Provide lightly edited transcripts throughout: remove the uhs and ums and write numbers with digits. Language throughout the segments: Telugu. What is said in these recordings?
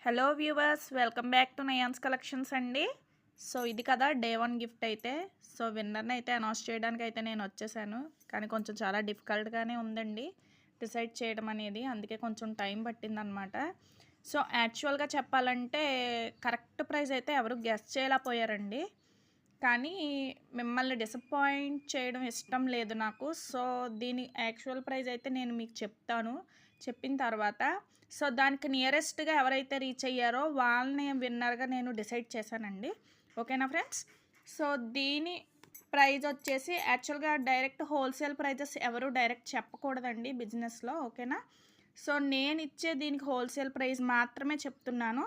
Hello viewers, welcome back to Nayan's collections అండి. సో ఇది కదా డే 1 గిఫ్ట్ అయితే. సో విన్నర్ని అయితే అనౌన్స్ చేయడానికి అయితే నేను వచ్చేసాను. కానీ కొంచెం చాలా డిఫికల్ట్గానే ఉందండి డిసైడ్ చేయడం అనేది. అందుకే కొంచెం టైం పట్టిందనమాట. సో యాక్చువల్గా చెప్పాలంటే కరెక్ట్ ప్రైస్ అయితే ఎవరు గెస్ చేయలేకపోయారండి. కానీ మిమ్మల్ని డిసప్పాయింట్ చేయడం ఇష్టం లేదు నాకు. సో దీని యాక్చువల్ ప్రైస్ అయితే నేను మీకు చెప్తాను. చెప్పిన తర్వాత సో దానికి నియరెస్ట్గా ఎవరైతే రీచ్ అయ్యారో వాళ్ళని విన్నర్గా నేను డిసైడ్ చేశానండి. ఓకేనా ఫ్రెండ్స్? సో దీని ప్రైజ్ వచ్చేసి యాక్చువల్గా డైరెక్ట్ హోల్సేల్ ప్రైజెస్ ఎవరు డైరెక్ట్ చెప్పకూడదండి బిజినెస్లో. ఓకేనా? సో నేను ఇచ్చే దీనికి హోల్సేల్ ప్రైస్ మాత్రమే చెప్తున్నాను.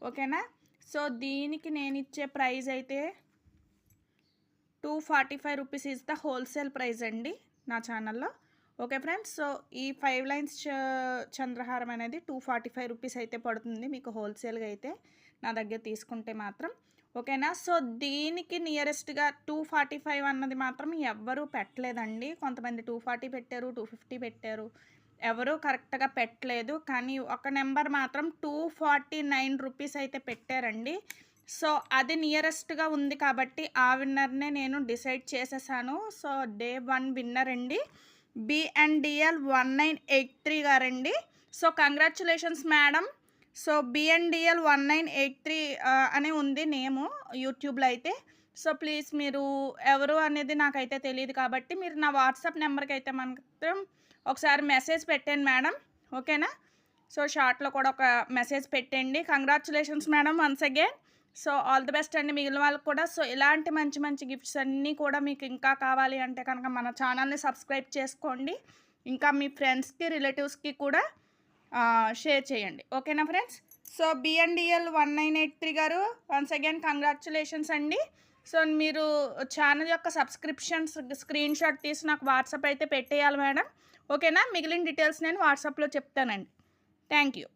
ఓకేనా? సో దీనికి నేను ఇచ్చే ప్రైజ్ అయితే 245 rupees is the wholesale price అండి నా ఛానల్లో. Okay friends? సో ఈ 5 లైన్స్ చంద్రహారం అనేది 245 రూపీస్ అయితే పడుతుంది మీకు హోల్సేల్గా అయితే నా దగ్గర తీసుకుంటే మాత్రం. ఓకేనా? సో దీనికి నియరెస్ట్గా 245 అన్నది మాత్రం ఎవ్వరూ పెట్టలేదండి. కొంతమంది 240 పెట్టారు, 250 పెట్టారు, ఎవరూ కరెక్ట్గా పెట్టలేదు. కానీ ఒక నెంబర్ మాత్రం 249 రూపీస్ అయితే పెట్టారండి. సో అది నియరెస్ట్గా ఉంది కాబట్టి ఆ విన్నర్నే నేను డిసైడ్ చేసేసాను. సో డే 1 విన్నర్ అండి BNDL 1983 గారండి. So congratulations madam. So BNDL 1983 అని ఉంది నేము యూట్యూబ్లో అయితే. సో ప్లీజ్ మీరు ఎవరు అనేది నాకైతే తెలియదు కాబట్టి మీరు నా వాట్సాప్ నెంబర్కి అయితే మాత్రం ఒకసారి మెసేజ్ పెట్టండి మేడం. ఓకేనా? సో షార్ట్లో కూడా ఒక మెసేజ్ పెట్టండి. Congratulations madam once again. So all the best అండి మిగిలిన వాళ్ళకి కూడా. సో ఇలాంటి మంచి మంచి గిఫ్ట్స్ అన్నీ కూడా మీకు ఇంకా కావాలి అంటే కనుక మన ఛానల్ని సబ్స్క్రైబ్ చేసుకోండి. ఇంకా మీ ఫ్రెండ్స్కి రిలేటివ్స్కి కూడా షేర్ చేయండి. ఓకేనా ఫ్రెండ్స్? సో BNDL 1983 గారు వన్స్ అగైన్ కంగ్రాచులేషన్స్ అండి. సో మీరు ఛానల్ యొక్క సబ్స్క్రిప్షన్స్ స్క్రీన్ షాట్ తీసి నాకు వాట్సాప్ అయితే పెట్టేయాలి మేడం. ఓకేనా? మిగిలిన డీటెయిల్స్ నేను వాట్సాప్లో చెప్తానండి. Thank you.